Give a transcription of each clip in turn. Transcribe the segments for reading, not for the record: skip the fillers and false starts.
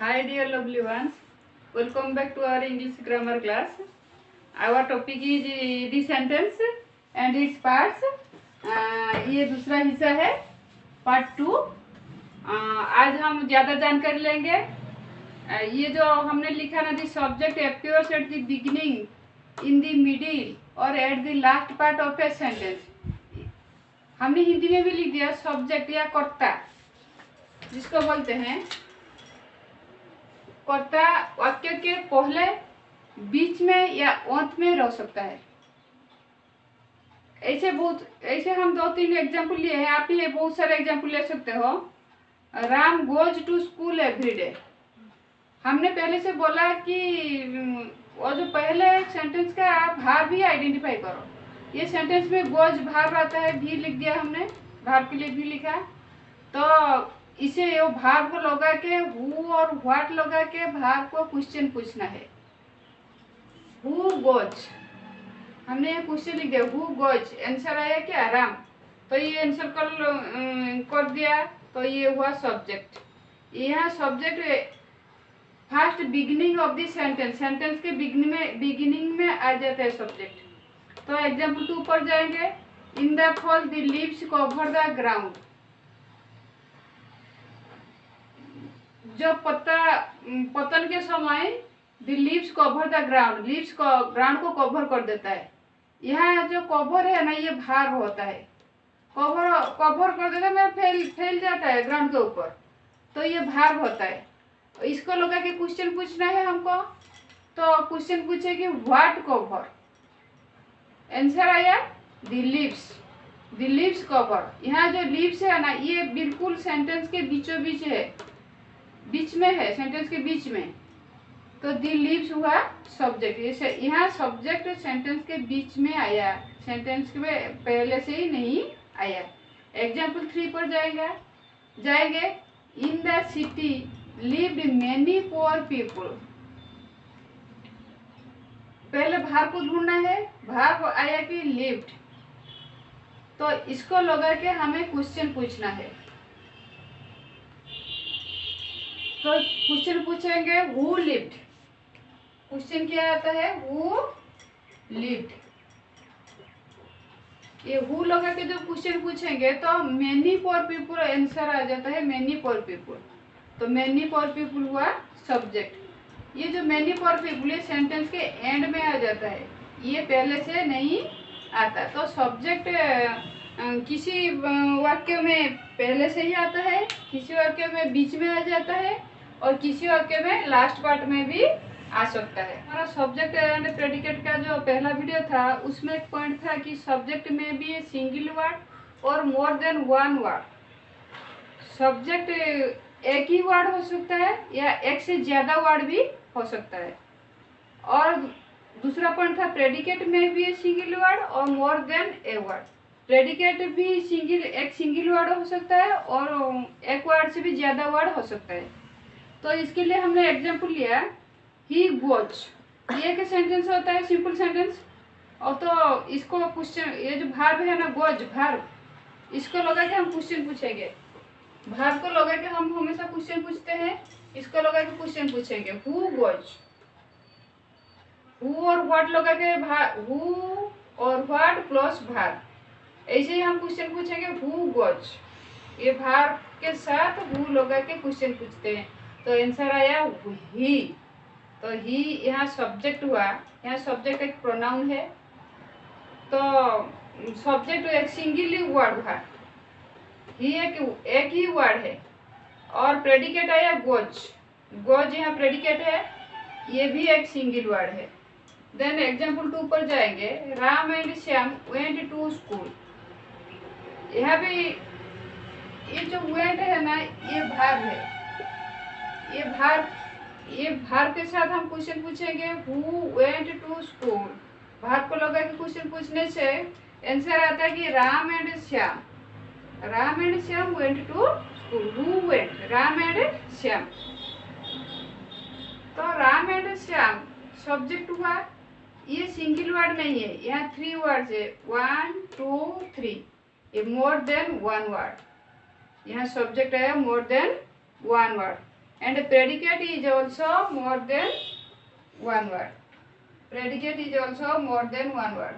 Hi dear lovely ones, welcome back to our English grammar class. Our topic is the sentence and its parts. ये दूसरा हिस्सा है part 2। आज हम ज़्यादा जानकारी लेंगे। ये जो हमने लिखा ना, the subject appears at the beginning, in the middle और at the last part of a sentence। हमने हिंदी में भी लिख दिया सब्जेक्ट या कर्ता जिसको बोलते हैं। कर्ता वाक्य के पहले, बीच में या अंत में रह सकता है। ऐसे हम 2-3 एग्जाम्पल लिए हैं। आप ये बहुत सारे एग्जाम्पल ले सकते हो। Ram goes to school every day. हमने पहले से बोला कि वो जो पहले सेंटेंस का आप भार भी आइडेंटिफाई करो। ये सेंटेंस में गोज भार आता है, भी लिख दिया हमने, भार के लिए भी लिखा। तो इसे वो भार को लगा के हु और व्हाट लगा के भार को क्वेश्चन पूछना है। हु गोज, हमने ये क्वेश्चन लिख दिया, हु गोज। आंसर आया क्या? राम। तो ये आंसर कर दिया, तो ये हुआ सब्जेक्ट। यहाँ subject first beginning of the sentence, sentence के बिगिनिंग में आ जाता है सब्जेक्ट। तो एग्जाम्पल 2 पर जाएंगे। In the fall the leaves cover the ground. जब पतन के समय the leaves cover the ground, leaves ground को कवर कर देता है। यहाँ जो कवर है ना, ये भार होता है। कवर कर देता है, मैं फैल जाता है ग्राउंड के ऊपर, तो ये भार होता है। इसको लगा के क्वेश्चन पूछना है हमको। तो क्वेश्चन पूछे कि व्हाट कवर। आंसर आया द लीव्स कवर। यहाँ जो लीव्स है ना, ये बिल्कुल सेंटेंस के बीचों बीच है, बीच में है, सेंटेंस के बीच में। तो द लीव्स हुआ सब्जेक्ट। यहाँ सब्जेक्ट सेंटेंस के बीच में आया, सेंटेंस में पहले से ही नहीं आया। एग्जाम्पल 3 पर जाएंगे। In the city lived many poor people. पहले भार को ढूंढना है। भार को आया कि लिव्ड, तो इसको लगा के हमें क्वेश्चन पूछना है। तो क्वेश्चन पूछेंगे हु लिव्ड। क्वेश्चन क्या आता है? Who lived. ये हु लगा के जो क्वेश्चन पूछेंगे तो मेनी फॉर पीपल आंसर आ जाता है, मेनी फॉर पीपल। तो मेनी फॉर पीपल हुआ सब्जेक्ट। ये जो मेनी फॉर पीपल, ये सेंटेंस के एंड में आ जाता है, ये पहले से नहीं आता। तो सब्जेक्ट किसी वाक्य में पहले से ही आता है, किसी वाक्य में बीच में आ जाता है, और किसी वाक्य में लास्ट पार्ट में भी आ सकता है। हमारा सब्जेक्ट एंड प्रेडिकेट का जो पहला वीडियो था, उसमें एक पॉइंट था कि सब्जेक्ट में भी सिंगल वर्ड और more than one word. Subject एक ही वर्ड हो सकता है या एक से ज्यादा वर्ड भी हो सकता है। और दूसरा पॉइंट था प्रेडिकेट में भी सिंगल वर्ड और more than a word. Predicate भी एक सिंगल वर्ड हो सकता है और एक वर्ड से भी ज्यादा वर्ड हो सकता है। तो इसके लिए हमने एग्जाम्पल लिया, ही गोज। ये क्या सेंटेंस होता है? Simple sentence. और तो इसको क्वेश्चन, ये जो भार्ब है ना, गोज भार्ब, इसको लगा के हम क्वेश्चन पूछेंगे। भार्ब को लगा के हम हमेशा क्वेश्चन पूछते हैं, इसको लगा के क्वेश्चन पूछेंगे। Who goes. हु और व्हाट लगा के हु और व्हाट प्लस भार्ब, ऐसे ही हम क्वेश्चन पूछेंगे। हु गोज, ये भार्ब के साथ हु लगा के क्वेश्चन पूछते हैं। तो आंसर आया ही। तो ही यहाँ सब्जेक्ट हुआ। यहाँ सब्जेक्ट एक प्रोनाउन है, तो सब्जेक्ट एक सिंगल वर्ड हुआ। ही एक ही वर्ड है। और प्रेडिकेट आया गोज। गोज यहाँ प्रेडिकेट है, ये भी एक सिंगल वर्ड है। देन एग्जाम्पल 2 पर जाएंगे। Ram and Shyam went to school. यहाँ भी ये जो वेंट है ना, ये भार्ब है। ये भार्ब के साथ हम क्वेश्चन पूछेंगे। Who went to school. Verb को लगा के क्वेश्चन पूछने से आंसर आता है कि Ram and Shyam went to school. Who went, Ram and Shyam. तो राम एंड श्याम सब्जेक्ट हुआ। ये सिंगल वर्ड नहीं है, यहाँ 3 वर्ड है, 1 2 3। ये मोर देन वन वर्ड। यहाँ सब्जेक्ट है more than one word. and predicate is also more than one word. Predicate is also more than one word.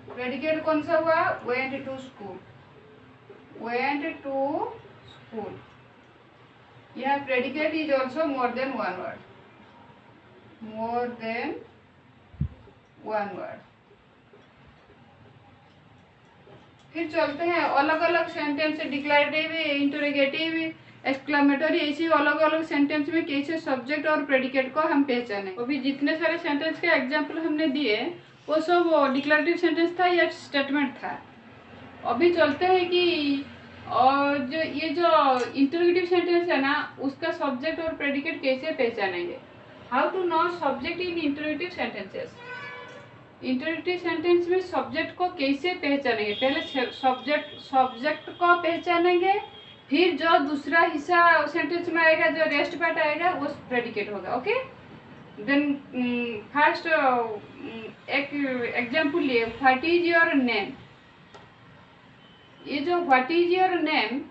Predicate कौन सा हुआ? Went to school. Went to school. यहाँ predicate is also more than one word. More than one word. फिर चलते हैं अलग अलग sentence, declarative, interrogative, exclamatory, ऐसी अलग अलग सेंटेंस में कैसे सब्जेक्ट और प्रेडिकेट को हम पहचाने। अभी जितने सारे सेंटेंस के एग्जांपल हमने दिए वो सब डिक्लेरेटिव सेंटेंस था या स्टेटमेंट था। अभी चलते हैं कि और जो इंटरोगेटिव सेंटेंस है ना उसका सब्जेक्ट और प्रेडिकेट कैसे पहचानेंगे। How to know subject in interrogative sentences. Interrogative sentence में सब्जेक्ट को कैसे पहचानेंगे? पहले सब्जेक्ट को पहचानेंगे, फिर जो दूसरा हिस्सा सेंटेंस में आएगा, जो रेस्ट पार्ट आएगा वो प्रेडिकेट होगा। ओके, देन फर्स्ट एक एग्जांपल लिए, व्हाट इज योर नेम। ये जो व्हाट इज योर नेम,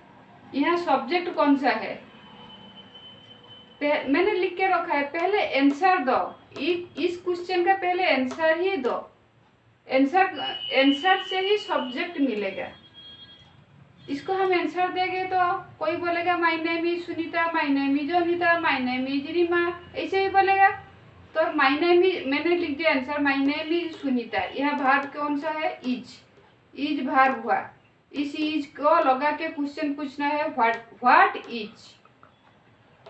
यहाँ सब्जेक्ट कौन सा है? मैंने लिख के रखा है, पहले आंसर दो। इस क्वेश्चन का पहले आंसर ही दो। आंसर से ही सब्जेक्ट मिलेगा। इसको हम आंसर देंगे तो कोई बोलेगा my name is Sunita, my name is Anita, my name is Reema, ऐसे ही बोलेगा। तो माय नेम इज, मैंने लिख दिया answer, my name is Sunita. यह भार्ब कौन सा है? इज भार्ब हुआ। इस इज को लगा के क्वेश्चन पूछना है, what is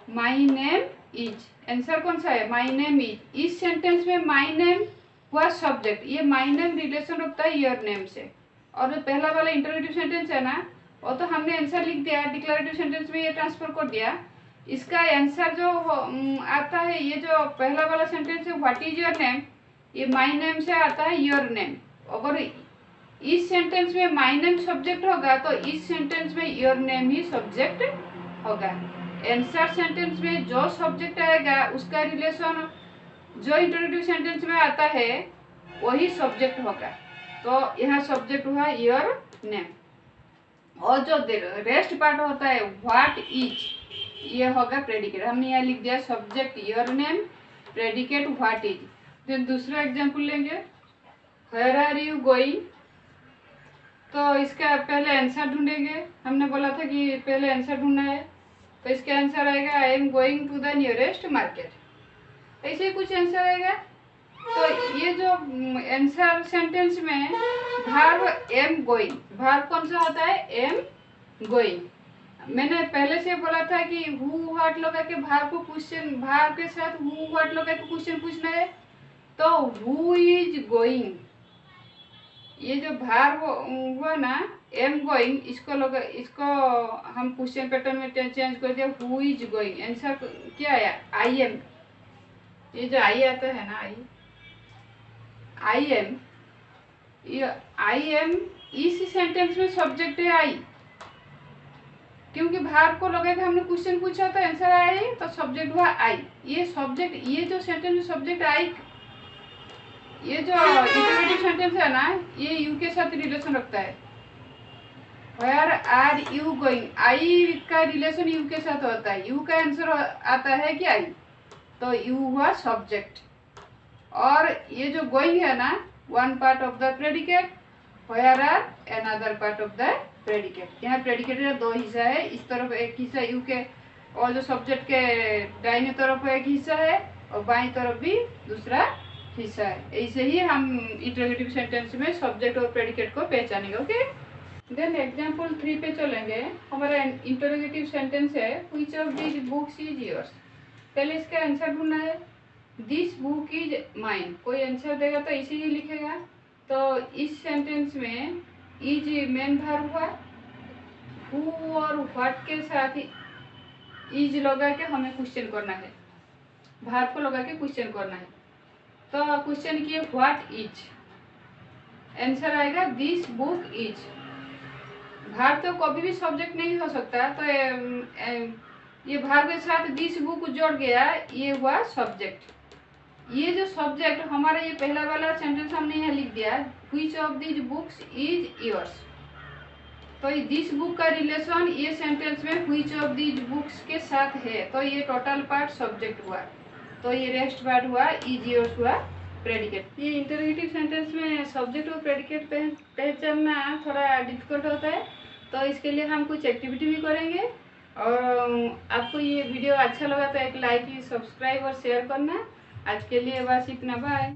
my name is. Answer कौन सा है? My name is. इस सेंटेंस में माय नेम हुआ सब्जेक्ट। ये माय नेम रिलेशन रखता है योर नेम से। और जो पहला वाला इंटरोगेटिव सेंटेंस है ना, वो तो हमने आंसर लिख दिया, डिक्लेरेटिव सेंटेंस में ये ट्रांसफर कर दिया। इसका आंसर जो आता है, ये जो पहला वाला सेंटेंस है व्हाट इज योर नेम, ये माय नेम से आता है योर नेम। अगर इस सेंटेंस में माय नेम सब्जेक्ट होगा तो इस सेंटेंस में योर नेम ही सब्जेक्ट होगा। आंसर सेंटेंस में जो सब्जेक्ट आएगा उसका रिलेशन जो इंटरोगेटिव सेंटेंस में आता है वही सब्जेक्ट होगा। तो यहाँ सब्जेक्ट हुआ योर नेम, और जो रेस्ट पार्ट होता है व्हाट इज, ये होगा प्रेडिकेट। हमने यहाँ लिख दिया subject your name, predicate what is. फिर दूसरा एग्जांपल लेंगे, वेयर आर यू गोइंग। तो इसका पहले आंसर ढूंढेंगे। हमने बोला था कि पहले आंसर ढूंढना है, तो इसका आंसर आएगा I am going to the nearest market. ऐसे कुछ आंसर आएगा। तो ये जो आंसर सेंटेंस में भार्ब एम गोइंग, भार्ब कौन सा होता है? Am going. मैंने पहले से बोला था कि हु व्हाट लगा के भार्ब को क्वेश्चन, भार्ब के साथ हु व्हाट लगा के क्वेश्चन पूछना है। तो हु इज गोइंग, ये जो भार्ब हुआ ना एम गोइंग, इसको हम क्वेश्चन पैटर्न में चेंज कर दिया, हु इज गोइंग। आंसर क्या है? I am. ये जो आई आता है ना, आई एम, ये आई एम इस सेंटेंस में सब्जेक्ट है आई, क्योंकि भार्ब को लगा के हमने क्वेश्चन पूछा तो आंसर आई, तो सब्जेक्ट हुआ आई। ये सब्जेक्ट, ये जो सेंटेंस में सब्जेक्ट आई, ये जो इंटरोगेटिव सेंटेंस है ना, ये यू के साथ रिलेशन रखता है। वेयर आर यू गोइंग, आई का रिलेशन यू के साथ होता है। यू का आंसर आता है कि आई, तो यू हुआ सब्जेक्ट। और ये जो गोइंग है ना, one part of the predicate, where are another part of the predicate. यहाँ प्रेडिकेट का दो हिस्सा है, इस तरफ एक हिस्सा यू के और जो सब्जेक्ट के दाहिने तरफ एक हिस्सा है और बाईं तरफ भी दूसरा हिस्सा है। ऐसे ही हम इंटरोगेटिव सेंटेंस में सब्जेक्ट और प्रेडिकेट को पहचानेंगे। ओके, देन एग्जांपल 3 पे चलेंगे। हमारा इंटरोगेटिव सेंटेंस है, which of this books is yours. पहले इसका आंसर ढूंढना है, दिस बुक इज माइन। कोई आंसर देगा तो इसे ही लिखेगा। तो इस सेंटेंस में इज मेन भार्ब हुआ, हु और व्हाट के साथ इज लगा के हमें क्वेश्चन करना है, भार्ब को लगा के क्वेश्चन करना है। तो क्वेश्चन किए व्हाट इज, आंसर आएगा दिस बुक इज। भार्ब तो कभी भी सब्जेक्ट नहीं हो सकता, तो ये भार्ब के साथ दिस बुक जोड़ गया, ये हुआ सब्जेक्ट। ये जो सब्जेक्ट हमारा, ये पहला वाला सेंटेंस हमने यहाँ लिख दिया, which of this books is yours. तो दिस बुक का रिलेशन ये सेंटेंस में व्हिच ऑफ दीज बुक्स के साथ है, तो ये टोटल पार्ट सब्जेक्ट हुआ, तो ये रेस्ट पार्ट हुआ, इज योर्स हुआ प्रेडिकेट। ये इंटरोगेटिव सेंटेंस में सब्जेक्ट और प्रेडिकेट पहचानना थोड़ा डिफिकल्ट होता है, तो इसके लिए हम कुछ एक्टिविटी भी करेंगे। और आपको ये वीडियो अच्छा लगा तो एक लाइक, सब्सक्राइब और शेयर करना। आज के लिए बस इतना, बाय।